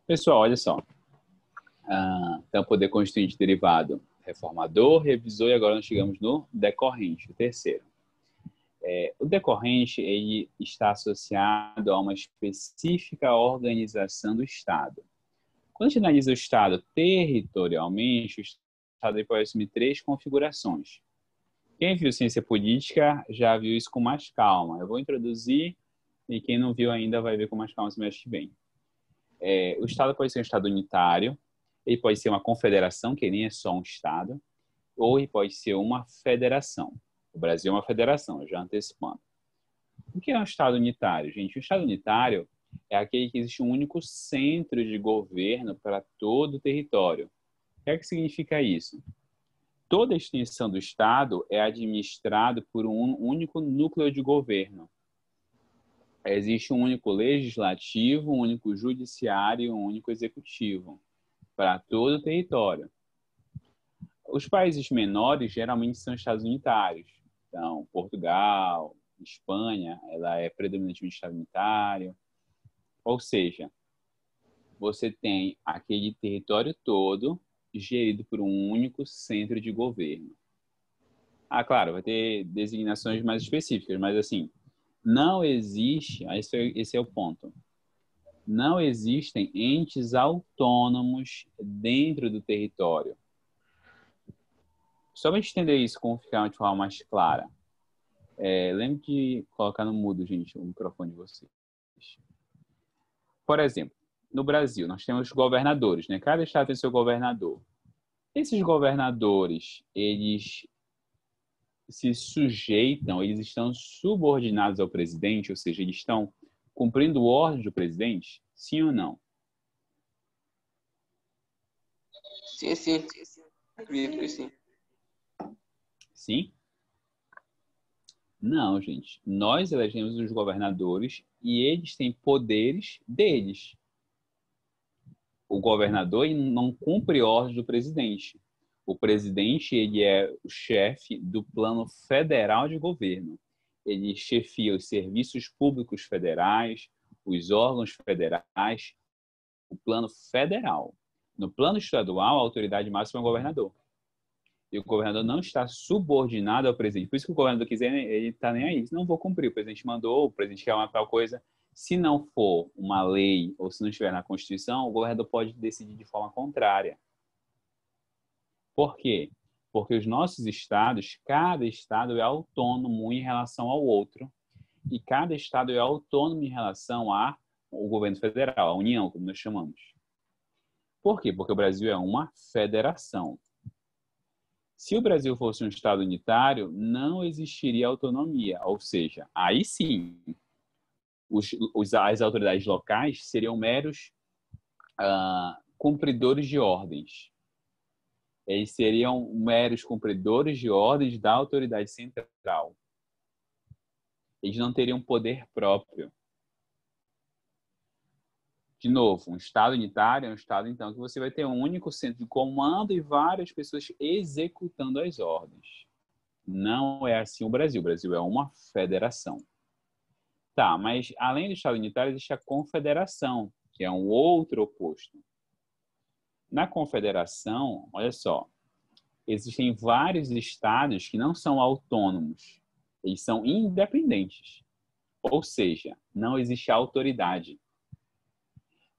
Pessoal, olha só. Então, poder constituinte derivado reformador, revisor, e agora nós chegamos no decorrente, o terceiro. O decorrente ele está associado a uma específica organização do Estado. Quando a gente analisa o Estado territorialmente, o Estado pode assumir três configurações. Quem viu ciência política já viu isso com mais calma. Eu vou introduzir e quem não viu ainda vai ver com mais calma semestre que vem. O Estado pode ser um Estado unitário, ele pode ser uma confederação, que nem é só um Estado, ou ele pode ser uma federação. O Brasil é uma federação, já antecipando. O que é um Estado unitário, gente? O Estado unitário é aquele que existe um único centro de governo para todo o território. O que é que significa isso? Toda a extensão do Estado é administrado por um único núcleo de governo. Existe um único legislativo, um único judiciário e um único executivo para todo o território. Os países menores geralmente são estados unitários. Então, Portugal, Espanha, ela é predominantemente estado unitário. Ou seja, você tem aquele território todo gerido por um único centro de governo. Claro, vai ter designações mais específicas, mas assim, não existe, esse é o ponto, não existem entes autônomos dentro do território. Só para entender isso, como ficar de forma mais clara. Lembre de colocar no mudo, gente, o microfone de vocês. Por exemplo, no Brasil, nós temos governadores, né? Cada estado tem seu governador. Esses governadores, eles se sujeitam, eles estão subordinados ao presidente, ou seja, eles estão cumprindo ordens do presidente? Sim ou não? Sim. Acredito que sim. Sim? Não, gente. Nós elegemos os governadores e eles têm poderes deles. O governador não cumpre ordens do presidente. O presidente ele é o chefe do plano federal de governo. Ele chefia os serviços públicos federais, os órgãos federais, o plano federal. No plano estadual, a autoridade máxima é o governador. E o governador não está subordinado ao presidente. Por isso que o governador quiser, ele está nem aí. Não vou cumprir. O presidente mandou, o presidente quer uma tal coisa. Se não for uma lei ou se não estiver na Constituição, o governador pode decidir de forma contrária. Por quê? Porque os nossos estados, cada estado é autônomo em relação ao outro e cada estado é autônomo em relação ao governo federal, a União, como nós chamamos. Por quê? Porque o Brasil é uma federação. Se o Brasil fosse um estado unitário, não existiria autonomia, ou seja, aí sim, as autoridades locais seriam meros cumpridores de ordens. Eles seriam meros cumpridores de ordens da autoridade central. Eles não teriam poder próprio. De novo, um estado unitário é um estado, então, que você vai ter um único centro de comando e várias pessoas executando as ordens. Não é assim o Brasil. O Brasil é uma federação. Tá, mas além do estado unitário, existe a confederação, que é um outro oposto. Na confederação, olha só, existem vários estados que não são autônomos. Eles são independentes. Ou seja, não existe autoridade.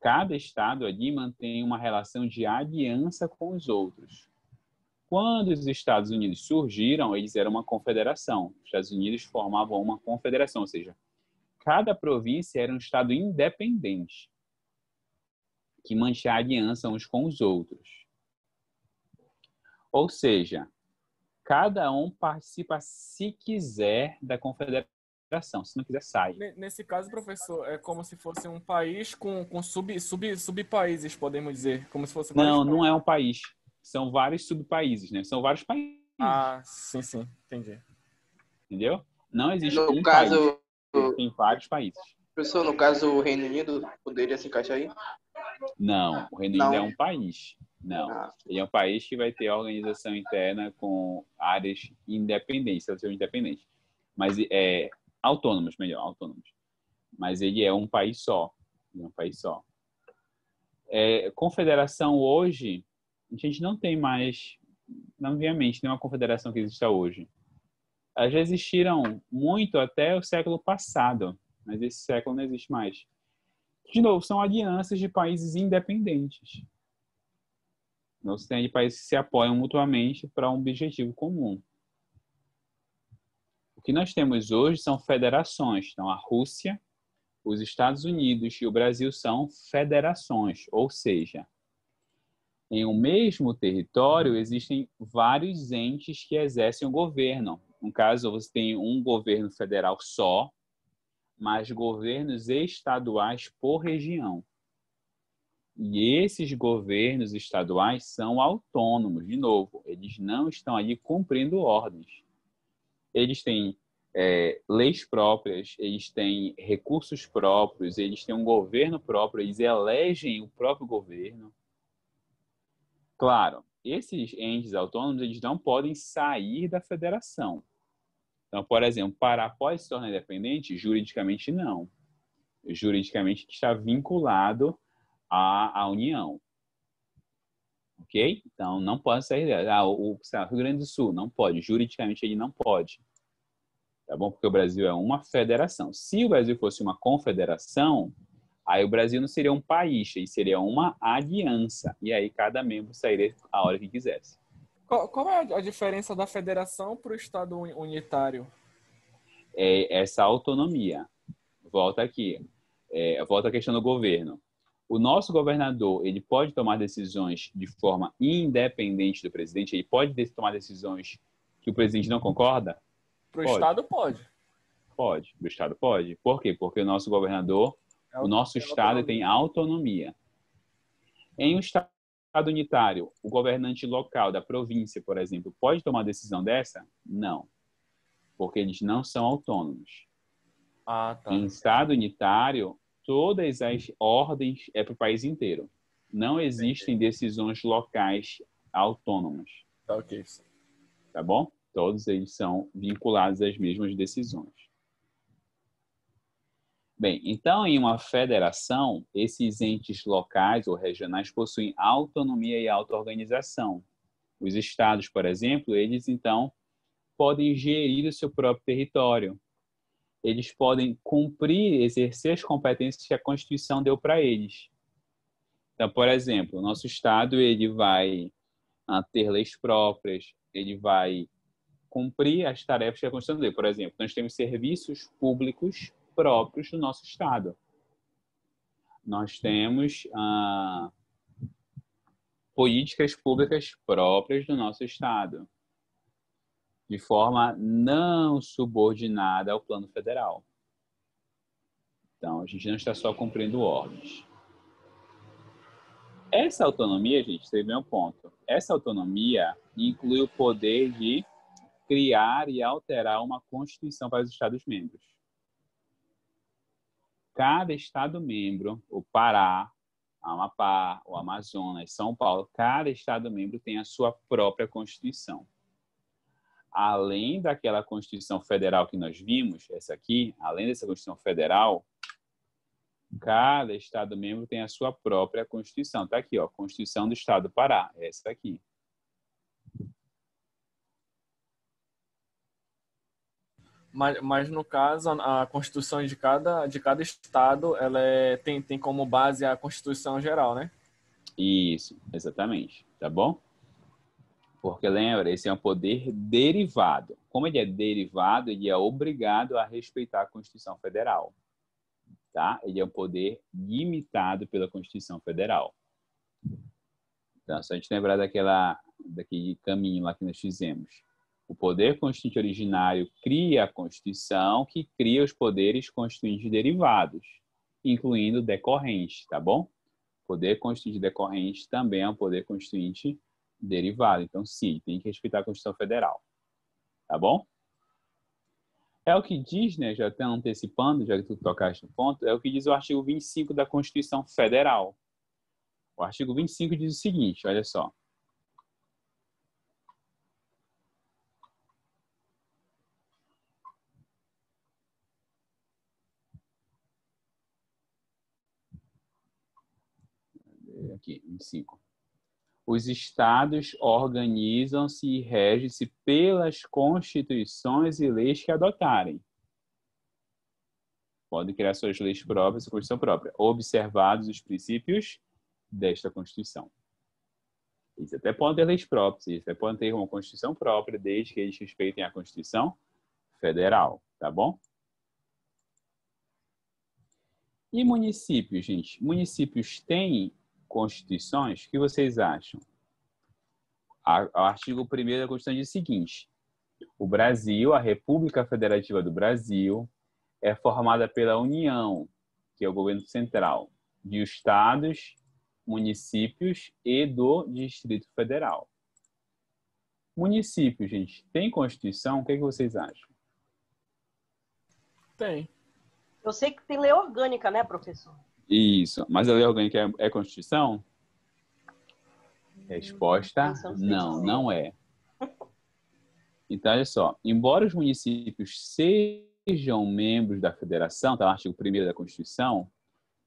Cada estado ali mantém uma relação de aliança com os outros. Quando os Estados Unidos surgiram, eles eram uma confederação. Os Estados Unidos formavam uma confederação, ou seja, cada província era um estado independente que mantinha aliança uns com os outros. Ou seja, cada um participa se quiser da confederação. Se não quiser, sai. Nesse caso, professor, é como se fosse um país com subpaíses, podemos dizer. Como se fosse não é um país. São vários subpaíses, né? São vários países. Sim. Entendi. Entendeu? Não existe No caso, país. Tem vários países. Professor, no caso, o Reino Unido poderia se encaixar aí? Não, o Reino Unido é um país. Não. Ele é um país que vai ter organização interna com áreas independentes, independentes. Mas autônomos, melhor, autônomos. Mas ele é um país só. Confederação hoje, a gente não tem mais, não obviamente, nenhuma confederação que exista hoje. Elas já existiram muito até o século passado, mas esse século não existe mais. De novo, são alianças de países independentes. Não se tem de países que se apoiam mutuamente para um objetivo comum. O que nós temos hoje são federações. Então, a Rússia, os Estados Unidos e o Brasil são federações, ou seja, em um mesmo território existem vários entes que exercem o governo. No caso, você tem um governo federal só, mas governos estaduais por região. E esses governos estaduais são autônomos, de novo, eles não estão ali cumprindo ordens. Eles têm leis próprias, eles têm recursos próprios, eles têm um governo próprio, eles elegem o próprio governo. Claro, esses entes autônomos eles não podem sair da federação. Então, por exemplo, Pará pode se tornar independente? Juridicamente, não. Juridicamente, está vinculado à União. Ok? Então, não pode sair dela. O Rio Grande do Sul não pode. Juridicamente, ele não pode. Tá bom? Porque o Brasil é uma federação. Se o Brasil fosse uma confederação, aí o Brasil não seria um país, ele seria uma aliança. E aí cada membro sairia a hora que quisesse. Qual é a diferença da federação para o Estado unitário? Essa autonomia. Volta aqui. Volta a questão do governo. O nosso governador, ele pode tomar decisões de forma independente do presidente? Ele pode tomar decisões que o presidente não concorda? Para o Pode. Estado, pode. Pode. O Estado pode. Por quê? Porque o nosso governador, o nosso Estado tem autonomia. Em um Estado unitário, o governante local da província, por exemplo, pode tomar decisão dessa? Não. Porque eles não são autônomos. Ah, tá. Em Estado unitário, todas as ordens é para o país inteiro. Não existem decisões locais autônomas. Tá ok. Tá bom? Todos eles são vinculados às mesmas decisões. Bem, então, em uma federação, esses entes locais ou regionais possuem autonomia e auto-organização. Os estados, por exemplo, eles, então, podem gerir o seu próprio território. Eles podem cumprir, exercer as competências que a Constituição deu para eles. Então, por exemplo, o nosso estado ele vai ter leis próprias, ele vai cumprir as tarefas que a Constituição deu. Por exemplo, nós temos serviços públicos próprios do nosso estado. Nós temos políticas públicas próprias do nosso estado, de forma não subordinada ao plano federal. Então, a gente não está só cumprindo ordens. Essa autonomia, gente, teve um ponto. Essa autonomia inclui o poder de criar e alterar uma Constituição para os Estados-membros. Cada Estado-membro, o Pará, Amapá, o Amazonas, São Paulo, cada Estado-membro tem a sua própria Constituição. Além daquela Constituição Federal que nós vimos, essa aqui, além dessa Constituição Federal, cada Estado-membro tem a sua própria Constituição. Está aqui, ó, Constituição do Estado do Pará, essa aqui. Mas no caso, a Constituição de cada estado, ela tem como base a Constituição geral, né? Isso, exatamente. Tá bom? Porque lembra, esse é um poder derivado. Como ele é derivado, ele é obrigado a respeitar a Constituição Federal. Tá? Ele é um poder limitado pela Constituição Federal. Então, só a gente lembrar daquele caminho lá que nós fizemos. O poder constituinte originário cria a Constituição, que cria os poderes constituintes derivados, incluindo decorrentes, tá bom? Poder constituinte decorrente também é um poder constituinte derivado. Então, sim, tem que respeitar a Constituição Federal. Tá bom? É o que diz, né, já até antecipando, já que tu tocaste no ponto, é o que diz o artigo 25 da Constituição Federal. O artigo 25 diz o seguinte, olha só. Aqui, 25. Os estados organizam-se e regem-se pelas constituições e leis que adotarem. Podem criar suas leis próprias, sua Constituição própria, observados os princípios desta Constituição. Eles até podem ter leis próprias, eles até podem ter uma Constituição própria, desde que eles respeitem a Constituição Federal, tá bom? E municípios, gente? Municípios têm constituições? O que vocês acham? O artigo 1º da Constituição diz o seguinte: o Brasil, a República Federativa do Brasil, é formada pela União, que é o governo central, de estados, municípios e do Distrito Federal. Município, gente, tem Constituição? O que vocês acham? Tem. Eu sei que tem lei orgânica, né, professor? Isso. Mas a lei orgânica é Constituição? Resposta, não, não é. Então, olha só. Embora os municípios sejam membros da federação, está no artigo 1º da Constituição,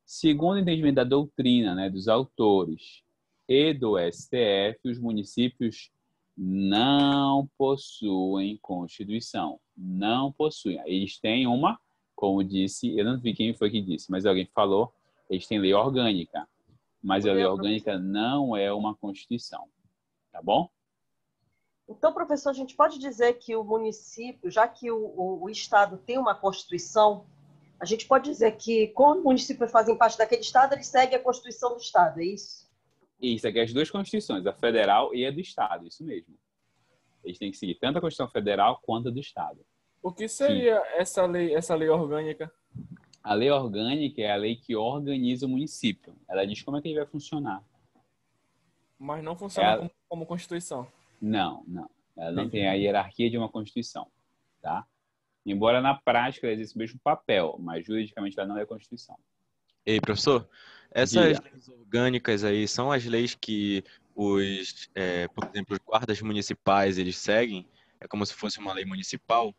segundo o entendimento da doutrina, né, dos autores e do STF, os municípios não possuem Constituição. Não possuem. Eles têm uma, como disse, eu não vi quem foi que disse, mas alguém falou, eles têm lei orgânica. Mas a lei orgânica não é uma Constituição. Tá bom? Então, professor, a gente pode dizer que o município, já que o Estado tem uma Constituição, a gente pode dizer que, como os municípios fazem parte daquele Estado, eles seguem a Constituição do Estado, é isso? Isso, aqui as duas Constituições, a federal e a do Estado, isso mesmo. Eles têm que seguir tanto a Constituição Federal quanto a do Estado. O que seria essa lei orgânica? A lei orgânica é a lei que organiza o município. Ela diz como é que ele vai funcionar. Mas não funciona como Constituição. Não, não. Ela não tem a hierarquia de uma Constituição, tá? Embora na prática ela exerça o mesmo papel, mas juridicamente ela não é Constituição. Ei, professor, essas leis orgânicas aí são as leis que os, por exemplo, os guardas municipais, eles seguem? É como se fosse uma lei municipal?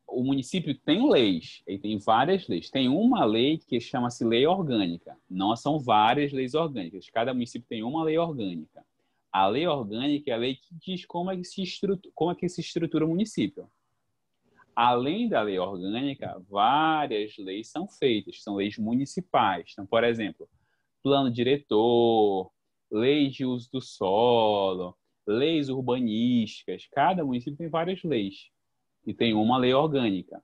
O município tem leis, ele tem várias leis. Tem uma lei que chama-se lei orgânica. Não são várias leis orgânicas. Cada município tem uma lei orgânica. A lei orgânica é a lei que diz como é que se estrutura o município. Além da lei orgânica, várias leis são feitas, são leis municipais. Então, por exemplo, plano diretor, leis de uso do solo, leis urbanísticas. Cada município tem várias leis e tem uma lei orgânica.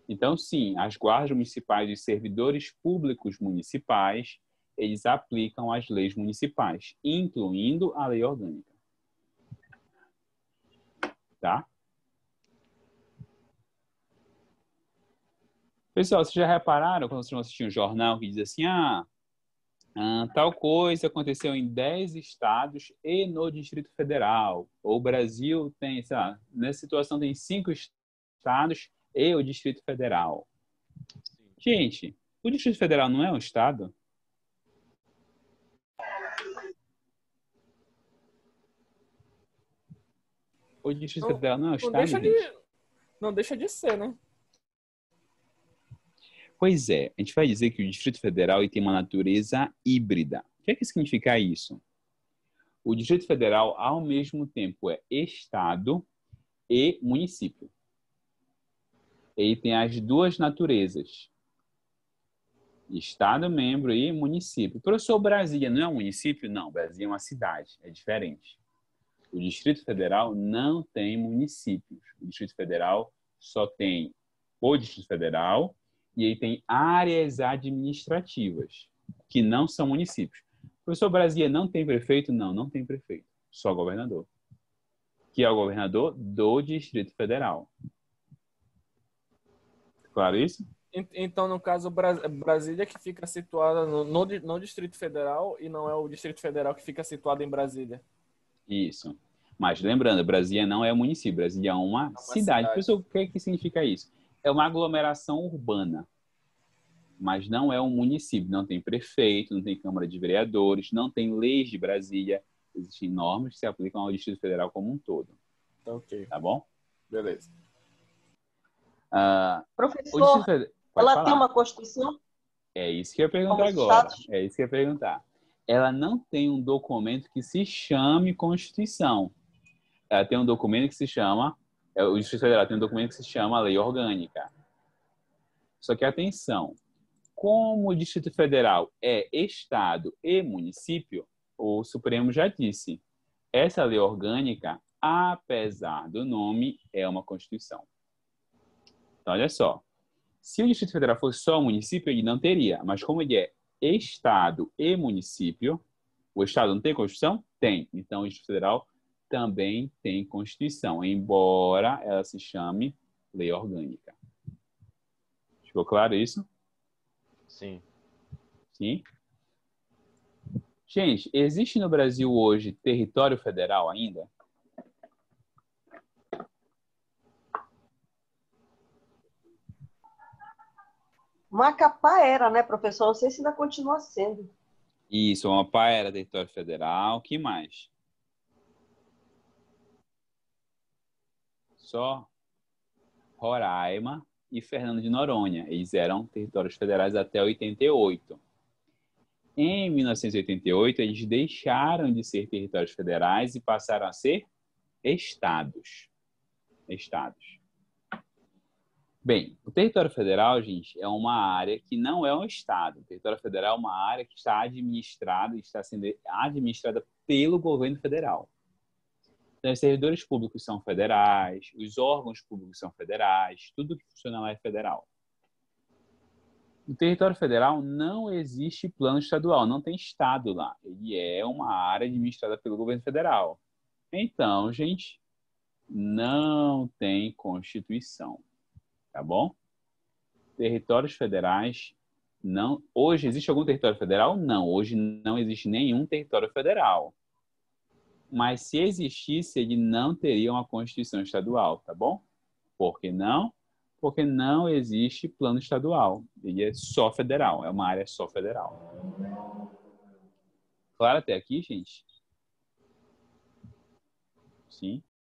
Então, sim, as guardas municipais e os servidores públicos municipais, eles aplicam as leis municipais, incluindo a lei orgânica. Tá? Pessoal, vocês já repararam quando vocês vão assistir um jornal que diz assim, tal coisa aconteceu em 10 estados e no Distrito Federal. Ou o Brasil tem, sei lá, nessa situação tem 5 estados e o Distrito Federal. Gente, o Distrito Federal não é um estado? O Distrito Federal não é um estado, gente? Não deixa de ser, né? Pois é, a gente vai dizer que o Distrito Federal ele tem uma natureza híbrida. O que é que significa isso? O Distrito Federal, ao mesmo tempo, é estado e município. Ele tem as duas naturezas. Estado, membro e município. Professor, Brasília não é um município? Não, Brasília é uma cidade, é diferente. O Distrito Federal não tem municípios. O Distrito Federal só tem o Distrito Federal e aí tem áreas administrativas, que não são municípios. Professor, Brasília não tem prefeito? Não, não tem prefeito. Só governador. Que é o governador do Distrito Federal. Claro isso? Então, no caso, Brasília que fica situada no Distrito Federal e não é o Distrito Federal que fica situado em Brasília. Isso. Mas lembrando, Brasília não é um município, Brasília é uma cidade. Professor, o que é que significa isso? É uma aglomeração urbana, mas não é um município. Não tem prefeito, não tem Câmara de Vereadores, não tem leis de Brasília. Existem normas que se aplicam ao Distrito Federal como um todo. Ok. Tá bom? Beleza. Professor, ela tem uma Constituição? É isso que eu ia perguntar agora. É isso que eu ia perguntar. ela não tem um documento que se chame Constituição. Ela tem um documento que se chama, o Distrito Federal tem um documento que se chama Lei Orgânica. Só que atenção, como o Distrito Federal é Estado e município, o Supremo já disse, essa lei orgânica, apesar do nome, é uma Constituição. Então, olha só, se o Distrito Federal fosse só um município, ele não teria, mas como ele é Estado e município, o Estado não tem Constituição? Tem. Então, o Distrito Federal também tem Constituição, embora ela se chame Lei Orgânica. Ficou claro isso? Sim. Sim? Gente, existe no Brasil hoje território federal ainda? Macapá era, né, professor? Não sei se ainda continua sendo. Isso, o Amapá era território federal. O que mais? Só Roraima e Fernando de Noronha. Eles eram territórios federais até 88. Em 1988, eles deixaram de ser territórios federais e passaram a ser estados. Estados. Bem, o território federal, gente, é uma área que não é um estado. O território federal é uma área que está sendo administrada pelo governo federal. Então, os servidores públicos são federais, os órgãos públicos são federais, tudo que funciona lá é federal. No território federal não existe plano estadual, não tem estado lá. Ele é uma área administrada pelo governo federal. Então, gente, não tem Constituição, tá bom? Territórios federais, não. Hoje existe algum território federal? Não, hoje não existe nenhum território federal. Mas se existisse, ele não teria uma Constituição estadual, tá bom? Por que não? Porque não existe plano estadual. Ele é só federal, é uma área só federal. Claro até aqui, gente? Sim?